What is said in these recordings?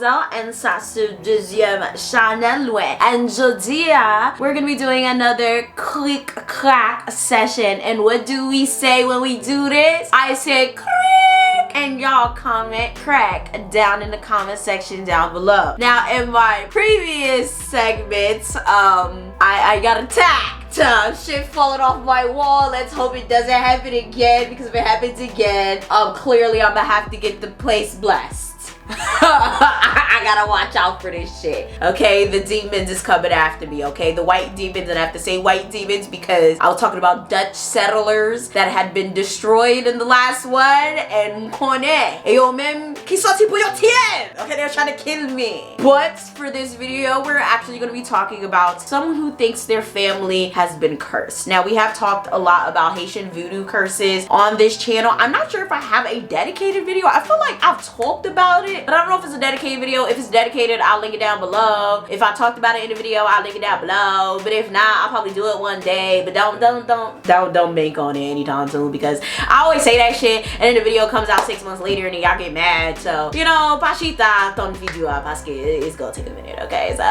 Mademoiselle and ça c'est deuxième channel. And aujourd'hui, we're gonna be doing another Krik Krak session. And what do we say when we do this? I say Krik, and y'all comment Krak down in the comment section down below. Now in my previous segments, I got attacked. Shit falling off my wall. Let's hope it doesn't happen again, because if it happens again, clearly I'm gonna have to get the place blessed. I gotta watch out for this shit. Okay, the demons is coming after me. Okay, the white demons, and I have to say white demons because I was talking about Dutch settlers that had been destroyed in the last one, and okay, they're trying to kill me. But for this video, we're actually going to be talking about someone who thinks their family has been cursed. Now, we have talked a lot about Haitian voodoo curses on this channel. I'm not sure if I have a dedicated video. I feel like I've talked about it, but I don't know if it's a dedicated video. If it's dedicated, I'll link it down below. If I talked about it in the video, I'll link it down below. But if not, I'll probably do it one day. But don't make on it anytime soon, because I always say that shit and then the video comes out 6 months later and then y'all get mad. So, you know, Pachita, ton video parce que it's gonna take a minute, okay? So,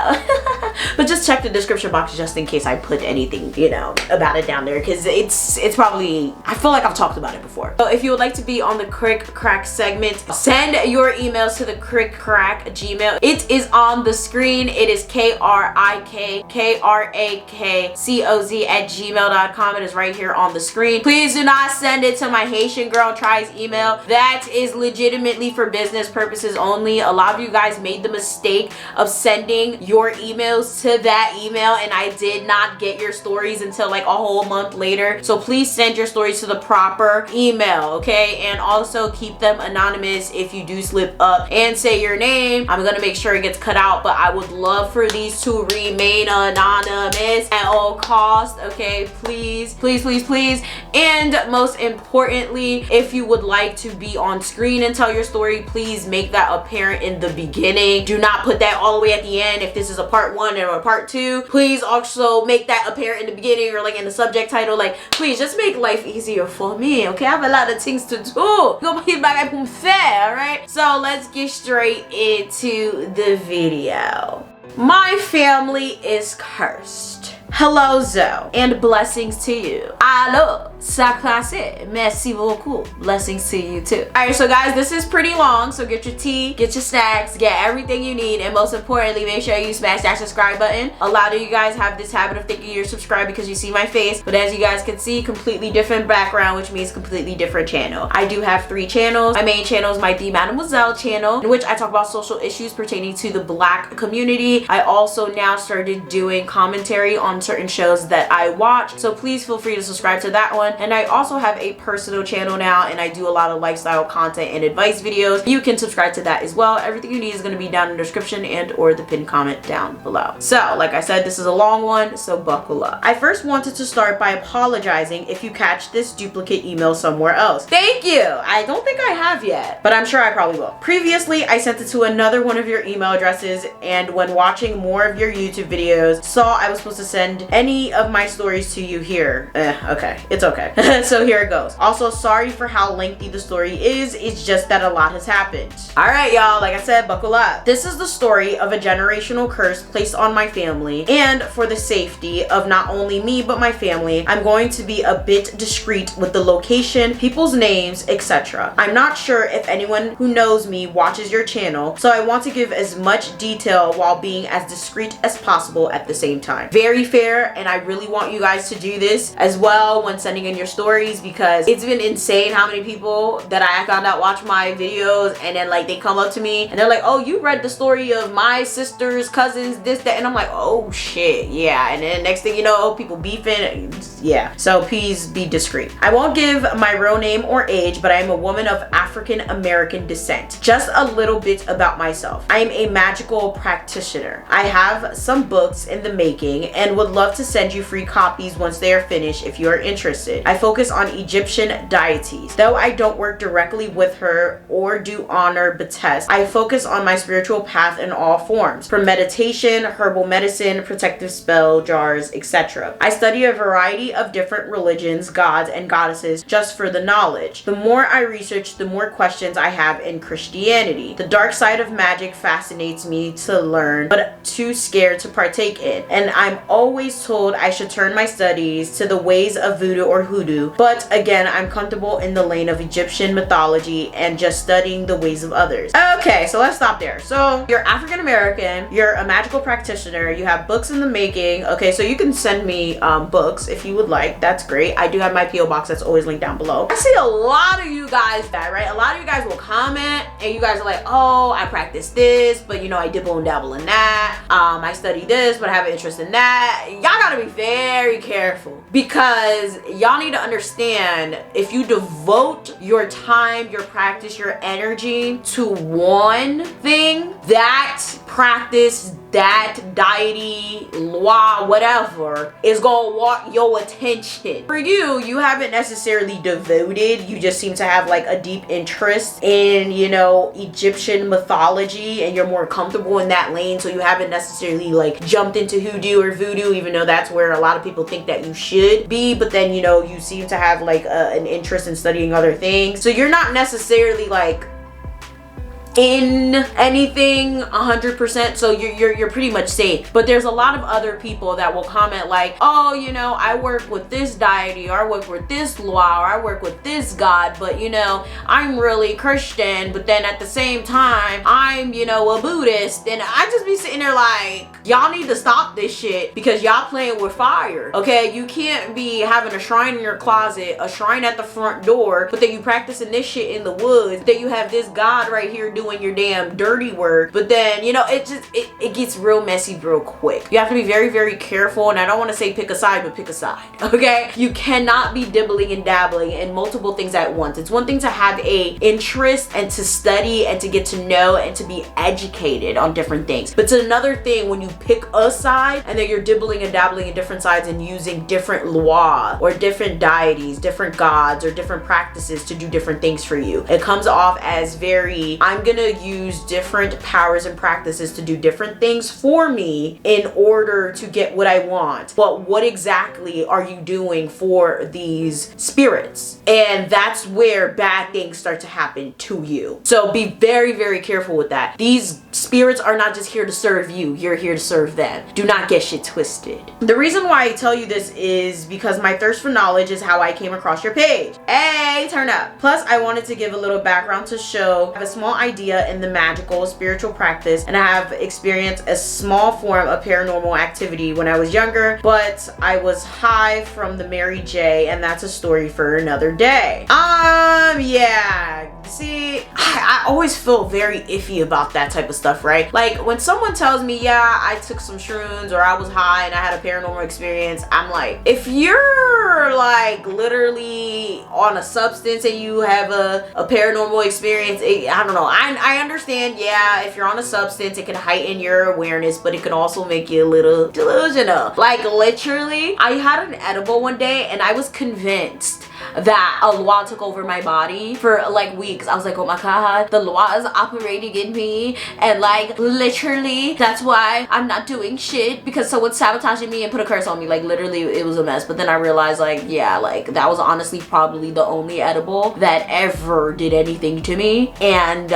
but just check the description box just in case I put anything, you know, about it down there, because it's probably, I feel like I've talked about it before. So if you would like to be on the Krik Krak segment, send your emails to the Krik Krak Gmail. It is on the screen. It is KRIKKRAKCOZ@gmail.com. It is right here on the screen. Please do not send it to my HaitianGirlTries email. That is legitimately for business purposes only. A lot of you guys made the mistake of sending your emails to that email, and I did not get your stories until like a whole month later. So please send your stories to the proper email, okay? And also keep them anonymous if you do slip up and say your name. I'm gonna make sure it gets cut out, but I would love for these to remain anonymous at all costs, okay? Please, please, please, please. And most importantly, if you would like to be on screen and tell your story, please make that apparent in the beginning. Do not put that all the way at the end. If this is a part 1 or a part 2, please also make that apparent in the beginning or like in the subject title. Like, please just make life easier for me, okay? I have a lot of things to do. Alright? So let's get straight into the video. My family is cursed. Hello, Zoe, and blessings to you. Allo, ça classe. Merci beaucoup. Blessings to you too. Alright, so guys, this is pretty long, so get your tea, get your snacks, get everything you need, and most importantly, make sure you smash that subscribe button. A lot of you guys have this habit of thinking you're subscribed because you see my face, but as you guys can see, completely different background, which means completely different channel. I do have 3 channels. My main channel is my The Mademoiselle channel, in which I talk about social issues pertaining to the Black community. I also now started doing commentary on certain shows that I watch, so please feel free to subscribe to that one. And I also have a personal channel now, and I do a lot of lifestyle content and advice videos. You can subscribe to that as well. Everything you need is going to be down in the description and or the pinned comment down below. So like I said, this is a long one, so buckle up. I first wanted to start by apologizing if you catch this duplicate email somewhere else. Thank you. I don't think I have yet, but I'm sure I probably will. Previously, I sent it to another one of your email addresses, and when watching more of your YouTube videos, saw I was supposed to send any of my stories to you here. Okay, it's okay. So here it goes. Also, sorry for how lengthy the story is. It's just that a lot has happened. All right, y'all, like I said, buckle up. This is the story of a generational curse placed on my family, and for the safety of not only me but my family, I'm going to be a bit discreet with the location, people's names, etc. I'm not sure if anyone who knows me watches your channel, so I want to give as much detail while being as discreet as possible at the same time. Very fair, and I really want you guys to do this as well when sending in your stories, because it's been insane how many people that I found out watch my videos, and then like they come up to me and they're like, oh, you read the story of my sister's cousins, this, that, and I'm like, oh shit, yeah. And then next thing you know, people beefing, yeah. So please be discreet. I won't give my real name or age, but I am a woman of African American descent. Just a little bit about myself. I am a magical practitioner. I have some books in the making and would love to send you free copies once they are finished if you are interested. I focus on Egyptian deities. Though I don't work directly with her or do honor Betest, I focus on my spiritual path in all forms, from meditation, herbal medicine, protective spell jars, etc. I study a variety of different religions, gods, and goddesses just for the knowledge. The more I research, the more questions I have in Christianity. The dark side of magic fascinates me to learn, but too scared to partake in. And I'm always told I should turn my studies to the ways of voodoo or hoodoo. But again, I'm comfortable in the lane of Egyptian mythology and just studying the ways of others. Okay, so let's stop there. So you're African American, you're a magical practitioner, you have books in the making. Okay, so you can send me books if you would like. That's great. I do have my PO box that's always linked down below. I see a lot of you guys that, right? A lot of you guys will comment and you guys are like, oh, I practice this, but you know, I dibble and dabble in that. I study this, but I have an interest in that. Y'all gotta be very careful because y'all need to understand, if you devote your time, your practice, your energy to one thing, that practice, that deity, law, whatever, is gonna want your attention. For you, you haven't necessarily devoted, you just seem to have like a deep interest in, you know, Egyptian mythology, and you're more comfortable in that lane, so you haven't necessarily like jumped into hoodoo or voodoo, even though that's where a lot of people think that you should be. But then, you know, you seem to have like an interest in studying other things, so you're not necessarily like in anything 100%, so you're pretty much safe. But there's a lot of other people that will comment like, oh, you know, I work with this deity, or I work with this law, or I work with this god, but you know, I'm really Christian, but then at the same time I'm, you know, a Buddhist. And I just be sitting there like, y'all need to stop this shit, because y'all playing with fire. Okay, you can't be having a shrine in your closet, a shrine at the front door, but then you practicing this shit in the woods, then you have this god right here doing your damn dirty work. But then, you know, it gets real messy real quick. You have to be very, very careful. And I don't want to say pick a side, but pick a side. Okay, you cannot be dibbling and dabbling in multiple things at once. It's one thing to have a interest and to study and to get to know and to be educated on different things, but it's another thing when you pick a side and then you're dibbling and dabbling in different sides and using different law or different deities, different gods, or different practices to do different things for you. It comes off as very, I'm gonna use different powers and practices to do different things for me in order to get what I want. But what exactly are you doing for these spirits? And that's where bad things start to happen to you. So be very, very careful with that. These spirits are not just here to serve you, you're here to serve them. Do not get shit twisted. The reason why I tell you this is because my thirst for knowledge is how I came across your page. Hey, turn up. Plus, I wanted to give a little background to show I have a small idea in the magical spiritual practice, and I have experienced a small form of paranormal activity when I was younger, but I was high from the Mary J, and that's a story for another day. Yeah. See, I always feel very iffy about that type of stuff, right? Like when someone tells me, yeah, I took some shrooms or I was high and I had a paranormal experience, I'm like, if you're like literally on a substance and you have a paranormal experience, I don't know. I understand, yeah, if you're on a substance, it can heighten your awareness, but it can also make you a little delusional. Like literally, I had an edible one day and I was convinced that a law took over my body for like weeks. I was like, oh my god, the law is operating in me, and like literally that's why I'm not doing shit, because someone's sabotaging me and put a curse on me. Like literally it was a mess. But then I realized like, yeah, like that was honestly probably the only edible that ever did anything to me, and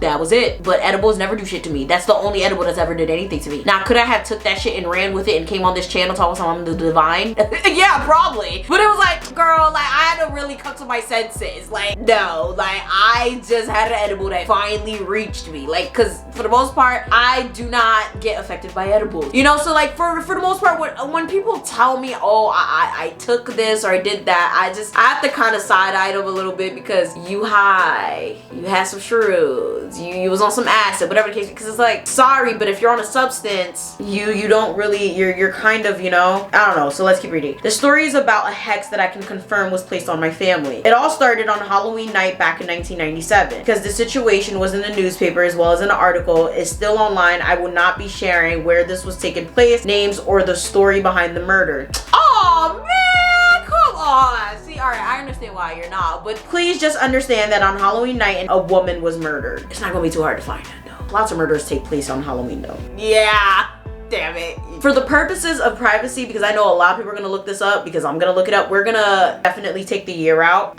that was it. But edibles never do shit to me. That's the only edible that's ever did anything to me. Now, could I have took that shit and ran with it and came on this channel talking about I'm the divine? Yeah, probably. But it was like, girl, like I had to really come to my senses. Like, no, like I just had an edible that finally reached me. Like, cause for the most part, I do not get affected by edibles. You know, so like for the most part, when people tell me, oh, I took this or I did that, I have to kind of side eye them a little bit, because you high, you had some shrooms, you was on some acid, whatever the case, because it's like, sorry, but if you're on a substance, you don't really, you're kind of, you know, I don't know. So let's keep reading. The story is about a hex that I can confirm was placed on my family. It all started on Halloween night back in 1997. Because the situation was in the newspaper as well as in the article. It's still online. I will not be sharing where this was taking place, names, or the story behind the murder. Oh man, come on. See, all right, I understand why you're not, but please just understand that on Halloween night, a woman was murdered. It's not gonna be too hard to find it though. Lots of murders take place on Halloween though. Yeah. Damn it. For the purposes of privacy, because I know a lot of people are gonna look this up, because I'm gonna look it up, we're gonna definitely take the year out.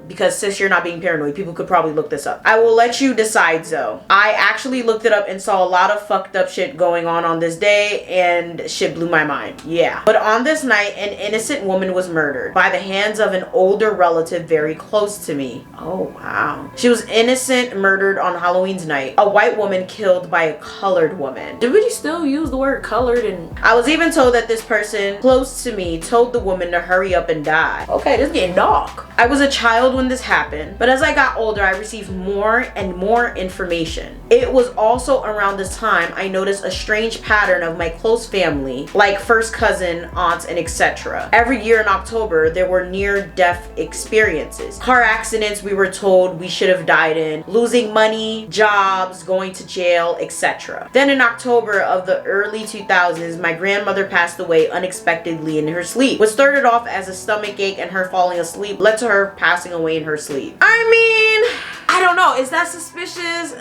Because since you're not being paranoid, people could probably look this up. I will let you decide though. I actually looked it up and saw a lot of fucked up shit going on this day, and shit blew my mind. Yeah. But on this night, an innocent woman was murdered by the hands of an older relative very close to me. Oh wow. She was innocent, murdered on Halloween's night. A white woman killed by a colored woman. Did we still use the word colored? And I was even told that this person close to me told the woman to hurry up and die. Okay, this is getting dark. I was a child when this happened, but as I got older, I received more and more information. It was also around this time I noticed a strange pattern of my close family, like first cousin, aunts, and etc. Every year in October, there were near-death experiences. Car accidents we were told we should have died in, losing money, jobs, going to jail, etc. Then in October of the early 2000s, my grandmother passed away unexpectedly in her sleep. What started off as a stomach ache and her falling asleep led to her passing away in her sleep. I mean, I don't know. Is that suspicious?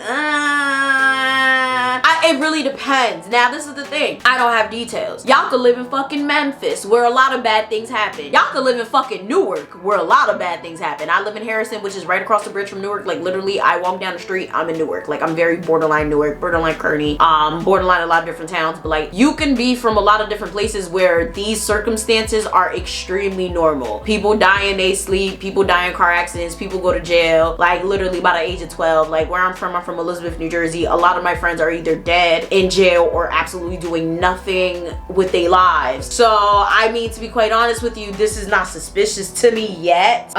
It really depends. Now, this is the thing. I don't have details. Y'all could live in fucking Memphis, where a lot of bad things happen. Y'all could live in fucking Newark, where a lot of bad things happen. I live in Harrison, which is right across the bridge from Newark. Like, literally, I walk down the street, I'm in Newark. Like, I'm very borderline Newark, borderline Kearney, borderline a lot of different towns. But, like, you can be from a lot of different places where these circumstances are extremely normal. People die in their sleep. People die in car accidents. People go to jail. Like, literally, by the age of 12. Like, where I'm from Elizabeth, New Jersey. A lot of my friends are either dead, in jail, or absolutely doing nothing with their lives. So I mean, to be quite honest with you, this is not suspicious to me yet.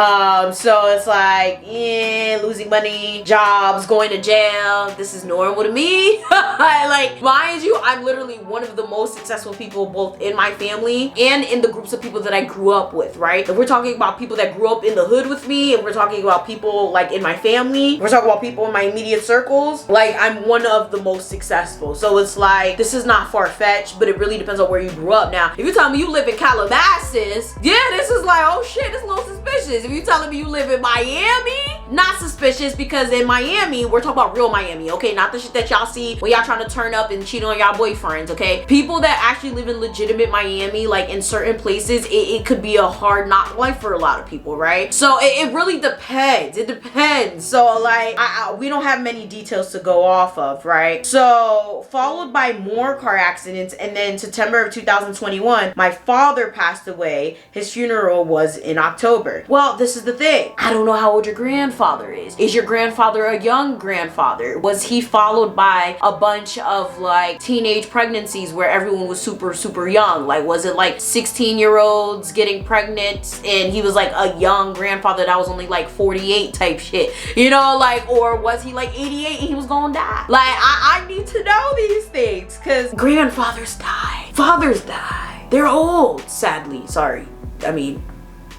So it's like, yeah, losing money, jobs, going to jail, this is normal to me. Like, mind you, I'm literally one of the most successful people both in my family and in the groups of people that I grew up with, right? If we're talking about people that grew up in the hood with me, and we're talking about people like in my family, we're talking about people in my immediate circles, like, I'm one of the most successful. So it's like, this is not far-fetched, but it really depends on where you grew up. Now, if you tell me you live in Calabasas, yeah, this is like, oh shit, it's a little suspicious. If you telling me you live in Miami, not suspicious, because in Miami, we're talking about real Miami, okay? Not the shit that y'all see when y'all trying to turn up and cheat on y'all boyfriends, okay? People that actually live in legitimate Miami, like in certain places, it could be a hard knock life for a lot of people, right? So it really depends. It depends. So like, we don't have many details to go off of, right? So followed by more car accidents, and then September of 2021, my father passed away. His funeral was in October. Well, this is the thing. I don't know how old your grandfather is. Is your grandfather a young grandfather? Was he followed by a bunch of like teenage pregnancies where everyone was super young? Like, was it like 16-year-olds getting pregnant and he was like a young grandfather that was only like 48 type shit? You know, like, or was he like 88 and he was gonna die? Like, I need to know these things, because grandfathers die, fathers die, they're old, sadly. Sorry, I mean,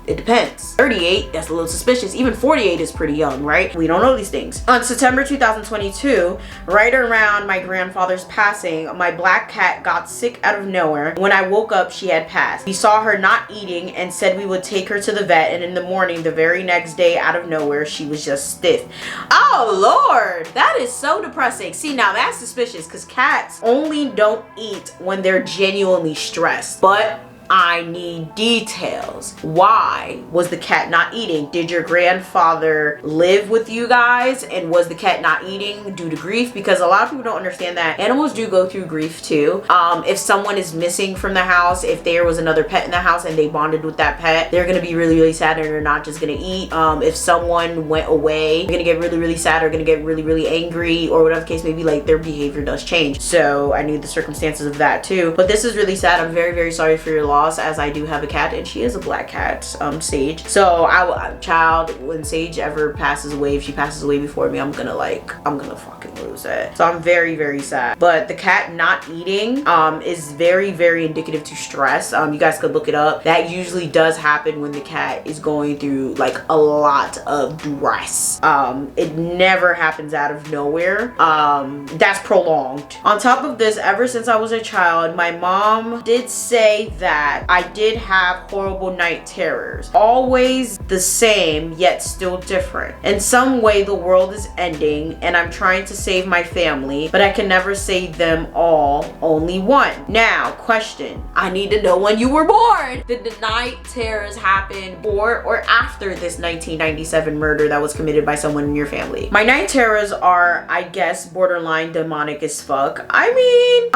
it depends. 38, that's a little suspicious. Even 48 is pretty young, right? We don't know these things. On September 2022, right around my grandfather's passing, my black cat got sick out of nowhere. When I woke up, she had passed. We saw her not eating and said we would take her to the vet, and in the morning, the very next day, out of nowhere, she was just stiff. Oh Lord, that is so depressing. See, now that's suspicious, because cats only don't eat when they're genuinely stressed. But I need details. Why was the cat not eating? Did your grandfather live with you guys, and was the cat not eating due to grief? Because a lot of people don't understand that animals do go through grief too. If someone is missing from the house, if there was another pet in the house and they bonded with that pet, they're gonna be really sad, and they're not just gonna eat. If someone went away, they're gonna get really sad, or gonna get really angry, or whatever the case may be. Like, their behavior does change. So I need the circumstances of that too. But this is really sad. I'm very sorry for your loss. loss, as I do have a cat, and she is a black cat, Sage. So when Sage ever passes away, if she passes away before me, I'm gonna fucking lose it. So I'm very, very sad. But the cat not eating is very, very indicative to stress. You guys could look it up. That usually does happen when the cat is going through like a lot of stress. It never happens out of nowhere. That's prolonged. On top of this, ever since I was a child, my mom did say that I did have horrible night terrors. Always the same, yet still different. In some way, the world is ending and I'm trying to save my family, but I can never save them all, only one. Now, question. I need to know when you were born. Did the night terrors happen before or after this 1997 murder that was committed by someone in your family? My night terrors are, I guess, borderline demonic as fuck. I mean,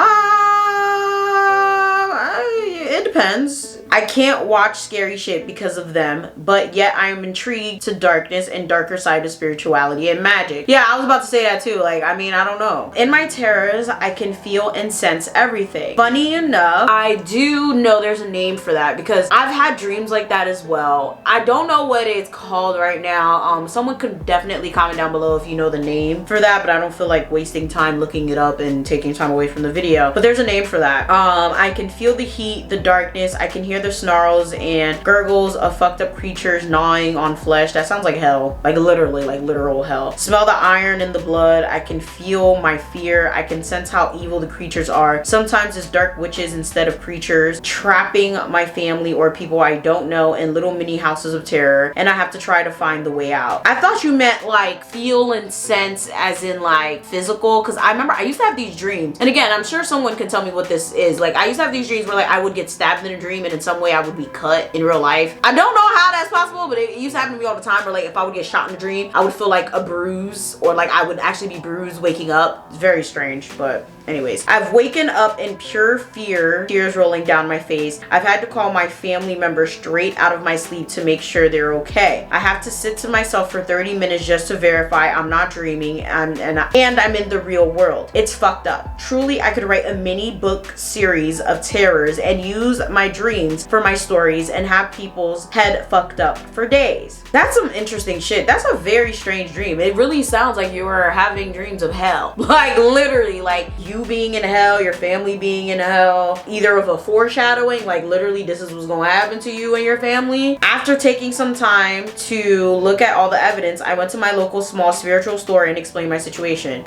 it depends. I can't watch scary shit because of them, but yet I am intrigued to darkness and darker side of spirituality and magic. Yeah, I was about to say that too. Like, I mean, I don't know. In my terrors, I can feel and sense everything. Funny enough, I do know there's a name for that because I've had dreams like that as well. I don't know what it's called right now. Someone could definitely comment down below if you know the name for that, but I don't feel like wasting time looking it up and taking time away from the video. But there's a name for that. I can feel the heat, the darkness. I can hear the snarls and gurgles of fucked up creatures gnawing on flesh. That sounds like hell. Like literally, like literal hell. Smell the iron in the blood. I can feel my fear. I can sense how evil the creatures are. Sometimes it's dark witches instead of creatures trapping my family or people I don't know in little mini houses of terror, and I have to try to find the way out. I thought you meant like feel and sense as in like physical, because I remember I used to have these dreams, and again, I'm sure someone can tell me what this is. Like, I used to have these dreams where like I would get stabbed in a dream and in some way I would be cut in real life. I don't know how that's possible, but it used to happen to me all the time where like if I would get shot in a dream, I would feel like a bruise, or like I would actually be bruised waking up. It's very strange, but anyways, I've waken up in pure fear, tears rolling down my face. I've had to call my family members straight out of my sleep to make sure they're okay. I have to sit to myself for 30 minutes just to verify I'm not dreaming and I'm in the real world. It's fucked up. Truly, I could write a mini book series of terrors and use my dreams for my stories and have people's head fucked up for days. That's some interesting shit. That's a very strange dream. It really sounds like you were having dreams of hell. Like literally, like you being in hell, your family being in hell, either of a foreshadowing, like literally this is what's gonna happen to you and your family. After taking some time to look at all the evidence, I went to my local small spiritual store and explained my situation.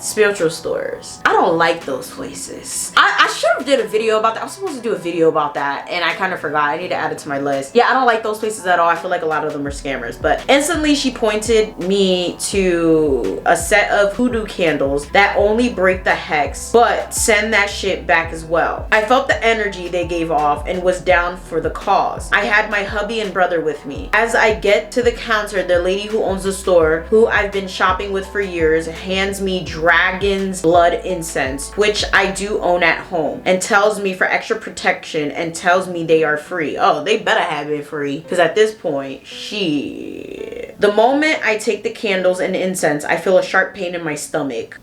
Spiritual stores. I don't like those places. I should have did a video about that. I was supposed to do a video about that and I kind of forgot. I need to add it to my list. Yeah, I don't like those places at all. I feel like a lot of them are scammers. But instantly she pointed me to a set of hoodoo candles that only break the hex, but send that shit back as well. I felt the energy they gave off and was down for the cause. I had my hubby and brother with me. As I get to the counter, the lady who owns the store, who I've been shopping with for years, hands me dragon's blood incense, which I do own at home, and tells me for extra protection and tells me they are free. Oh, they better have it free, because at this point, shit. The moment I take the candles and incense, I feel a sharp pain in my stomach.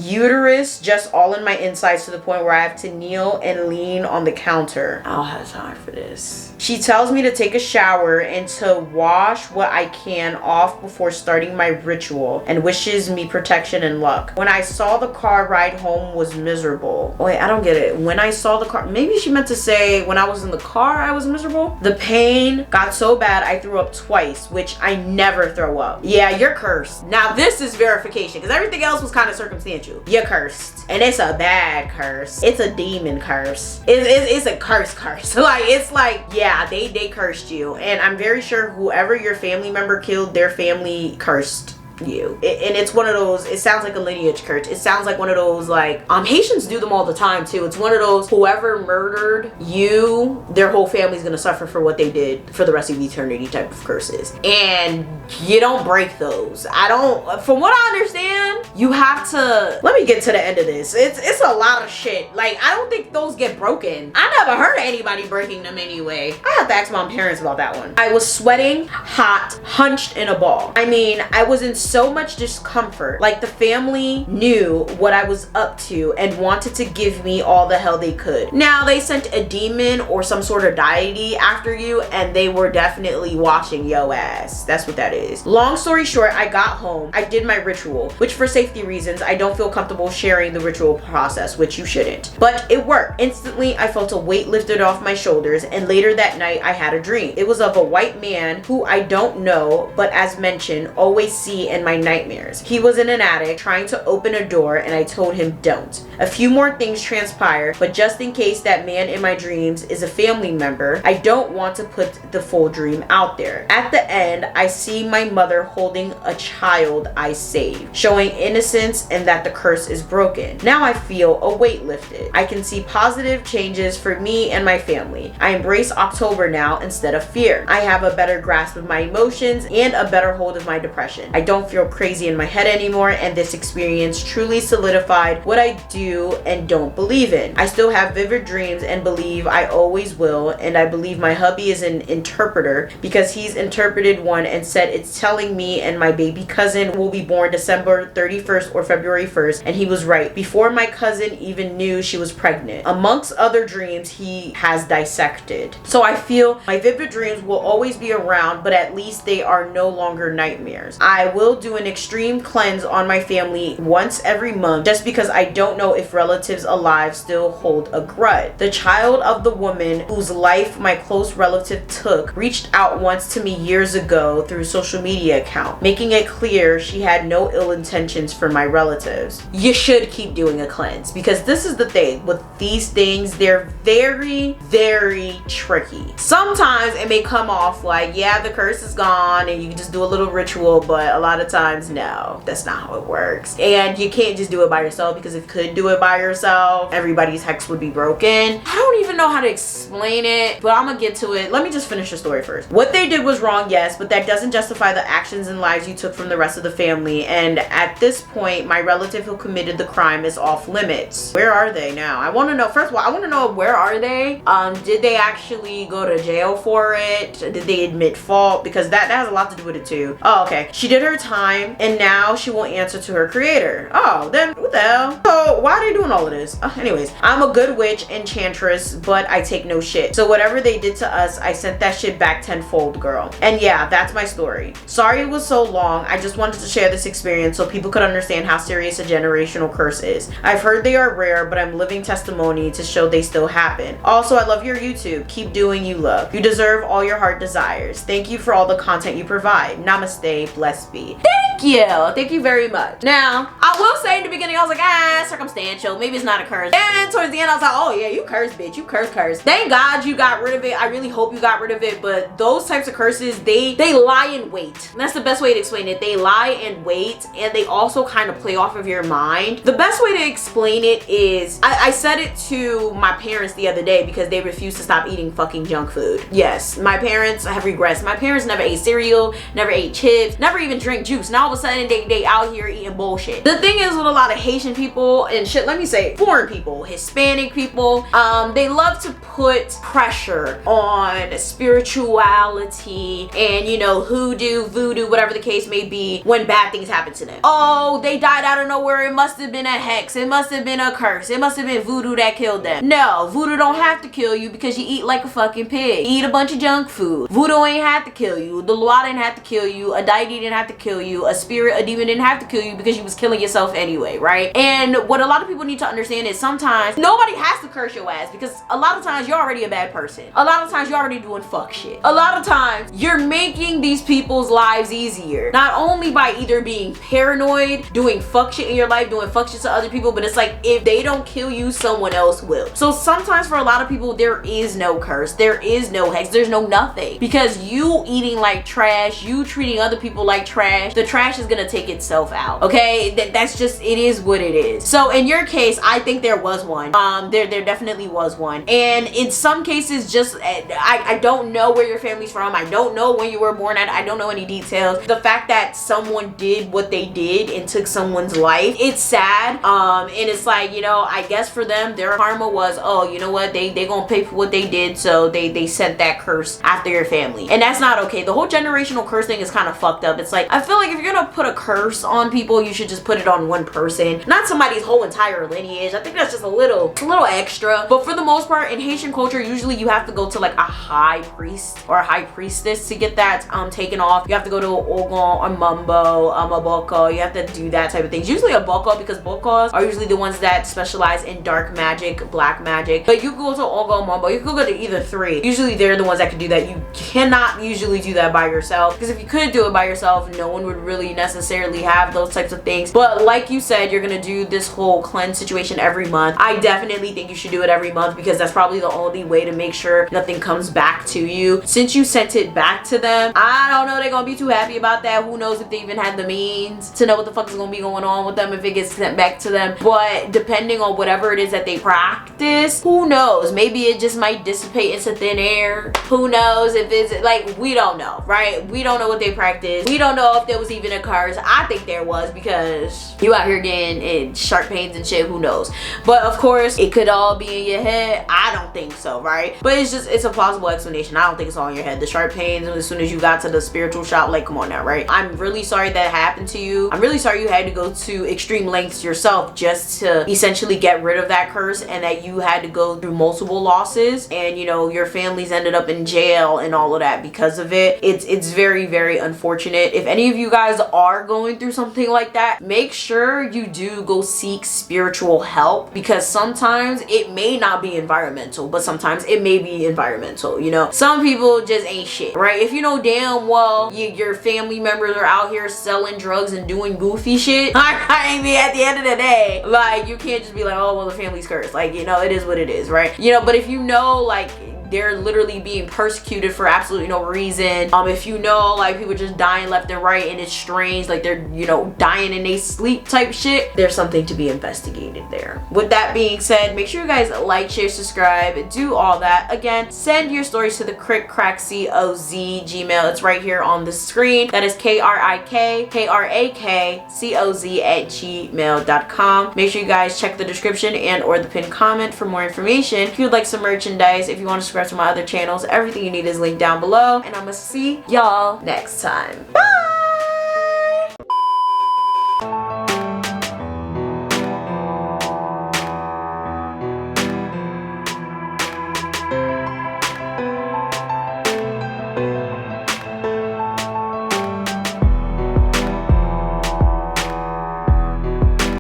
Uterus just all in my insides to the point where I have to kneel and lean on the counter. I don't have time for this. She tells me to take a shower and to wash what I can off before starting my ritual and wishes me protection and luck. When I saw the car ride home was miserable. Wait, I don't get it. When I saw the car, maybe she meant to say when I was in the car I was miserable? The pain got so bad I threw up twice, which I never throw up. Yeah, you're cursed. Now this is verification because everything else was kind of circumstantial. You're cursed, and it's a bad curse. It's a demon curse. It's a curse. Like, it's like, yeah, they cursed you, and I'm very sure whoever your family member killed, their family cursed you. And it's one of those, it sounds like a lineage curse. It sounds like one of those, like, Haitians do them all the time too. It's one of those, whoever murdered you, their whole family's gonna suffer for what they did for the rest of eternity type of curses. And you don't break those. From what I understand, you have to, let me get to the end of this. It's a lot of shit. Like, I don't think those get broken. I never heard of anybody breaking them anyway. I have to ask my parents about that one. I was sweating, hot, hunched in a ball. I mean, I was in so much discomfort. Like the family knew what I was up to and wanted to give me all the hell they could. Now they sent a demon or some sort of deity after you, and they were definitely watching yo ass. That's what that is. Long story short, I got home, I did my ritual, which for safety reasons, I don't feel comfortable sharing the ritual process, which you shouldn't. But it worked. Instantly, I felt a weight lifted off my shoulders, and later that night, I had a dream. It was of a white man who I don't know, but as mentioned, always see in my nightmares. He was in an attic trying to open a door, and I told him don't. A few more things transpired, but just in case that man in my dreams is a family member, I don't want to put the full dream out there. At the end, I see my mother holding a child I saved, showing innocence and that the curse is broken. Now I feel a weight lifted. I can see positive changes for me and my family. I embrace October now instead of fear. I have a better grasp of my emotions and a better hold of my depression. I don't feel crazy in my head anymore, and this experience truly solidified what I do and don't believe in. I still have vivid dreams and believe I always will, and I believe my hubby is an interpreter because he's interpreted one and said it's telling me and my baby cousin will be born December 31st or February 1st, and he was right. Before my cousin even knew she was pregnant. Amongst other dreams he has dissected. So I feel my vivid dreams will always be around, but at least they are no longer nightmares. I will do an extreme cleanse on my family once every month just because I don't know if relatives alive still hold a grudge. The child of the woman whose life my close relative took reached out once to me years ago through social media account, making it clear she had no ill intentions for my relatives. You should keep doing a cleanse because this is the thing with these things, they're very, very tricky. Sometimes it may come off like, yeah, the curse is gone and you can just do a little ritual, but a lot of times, no, that's not how it works. And you can't just do it by yourself because if you could do it by yourself, everybody's hex would be broken. I don't even know how to explain it, but I'm gonna get to it. Let me just finish the story first. What they did was wrong, yes, but that doesn't justify the actions and lives you took from the rest of the family. And at this point, my relative who committed the crime is off limits. Where are they now? I want to know, first of all, I want to know, where are they? Did they actually go to jail for it? Did they admit fault? Because that has a lot to do with it too. Oh, okay. She did her time and now she will answer to her creator. Oh, then what the hell? So why are they doing all of this? Anyways, I'm a good witch, enchantress, but I take no shit. So whatever they did to us, I sent that shit back tenfold, girl. And yeah, that's my story. Sorry it was so long. I just wanted to share this experience so people could understand how serious a generational curse is. I've heard they are rare, but I'm living testimony to show they still happen. Also, I love your YouTube. Keep doing you love. You deserve all your heart desires. Thank you for all the content you provide. Namaste. Blessed be. Thank you. Thank you very much. Now, I will say in the beginning, I was like, circumstantial. Maybe it's not a curse. And towards the end, I was like, oh yeah, you cursed, bitch. You curse. Thank God you got rid of it. I really hope you got rid of it. But those types of curses, they lie in wait. And that's the best way to explain it. They lie in wait, and they also kind of play off of your mind. The best way to explain it is, I said it to my parents the other day because they refuse to stop eating fucking junk food. Yes, my parents have regrets. My parents never ate cereal, never ate chips, never even drank juice. Now all of a sudden they out here eating bullshit. The thing is with a lot of Haitian people and shit, let me say foreign people, Hispanic people, they love to put pressure on spirituality and, you know, hoodoo, voodoo, whatever the case may be, when bad things happen to them. Oh, they died out of nowhere. It must have been a hex. It must have been a curse. It must have been voodoo that killed them. No, voodoo don't have to kill you because you eat like a fucking pig. You eat a bunch of junk food. Voodoo ain't have to kill you. The Loi didn't have to kill you. A deity didn't have to kill you. A spirit, a demon didn't have to kill you because you was killing yourself anyway, right? And what a lot of people need to understand is sometimes nobody has to curse your ass because a lot of times you're already a bad person. A lot of times you're already doing fuck shit. A lot of times you're making these people's lives easier. Not only by either being paranoid, doing fuck shit in your life, doing fuck shit to other people, but it's like if they don't kill you, someone else will. So sometimes for a lot of people, there is no curse. There is no hex. There's no nothing. Because you eating like trash, you treating other people like trash, the trash is gonna take itself out. Okay? That's just, it is what it is. So in your case, I think there was one. There definitely was one. And in some cases, just, I don't know where your family's from. I don't know when you were born. I don't know any details. The fact that someone did what they did and took someone's life, it's sad. And it's like, you know, I guess for them, their karma was, oh, you know what, they gonna pay for what they did, so they sent that curse after your family. And that's not okay. The whole generational curse thing is kind of fucked up. It's like, I feel like if you're gonna gonna put a curse on people, you should just put it on one person, not somebody's whole entire lineage. I think that's just a little extra. But for the most part, in Haitian culture, usually you have to go to like a high priest or a high priestess to get that taken off. You have to go to an Ogon, a Mumbo, a Boko. You have to do that type of things. Usually a Boko, because Bokos are usually the ones that specialize in dark magic, black magic. But you can go to Ogon, Mumbo. You can go to either three. Usually they're the ones that can do that. You cannot usually do that by yourself, because if you could do it by yourself, no one would really necessarily have those types of things. But like you said, you're gonna do this whole cleanse situation every month. I definitely think you should do it every month, because that's probably the only way to make sure nothing comes back to you. Since you sent it back to them, I don't know, they're gonna be too happy about that. Who knows if they even had the means to know what the fuck is gonna be going on with them if it gets sent back to them. But depending on whatever it is that they practice, who knows, maybe it just might dissipate into thin air. Who knows if it's like, we don't know, right? We don't know what they practice. We don't know if there was even a curse. I think there was, because you out here getting sharp pains and shit, who knows. But of course it could all be in your head. I don't think so, right? But it's a plausible explanation. I don't think it's all in your head. The sharp pains as soon as you got to the spiritual shop, like, come on now, right? I'm really sorry that happened to you. I'm really sorry you had to go to extreme lengths yourself just to essentially get rid of that curse, and that you had to go through multiple losses, and you know, your families ended up in jail and all of that because of it. It's very, very unfortunate. If any of you guys are going through something like that, make sure you do go seek spiritual help, because sometimes it may not be environmental, but sometimes it may be environmental. You know, some people just ain't shit, right? If you know damn well your family members are out here selling drugs and doing goofy shit, I mean, at the end of the day, like, you can't just be like, oh well, the family's cursed. Like, you know, it is what it is, right? You know, but if you know, like, they're literally being persecuted for absolutely no reason, if you know, like, people just dying left and right and it's strange, like they're, you know, dying in their sleep type shit, there's something to be investigated there. With that being said, make sure you guys like, share, subscribe, do all that. Again, send your stories to the Krik COZ Gmail. It's right here on the screen. That is KRIKKRAKCOZ@gmail.com. Make sure you guys check the description and or the pinned comment for more information. If you would like some merchandise, if you want to subscribe to my other channels, everything you need is linked down below, and I'm gonna see y'all next time. Bye.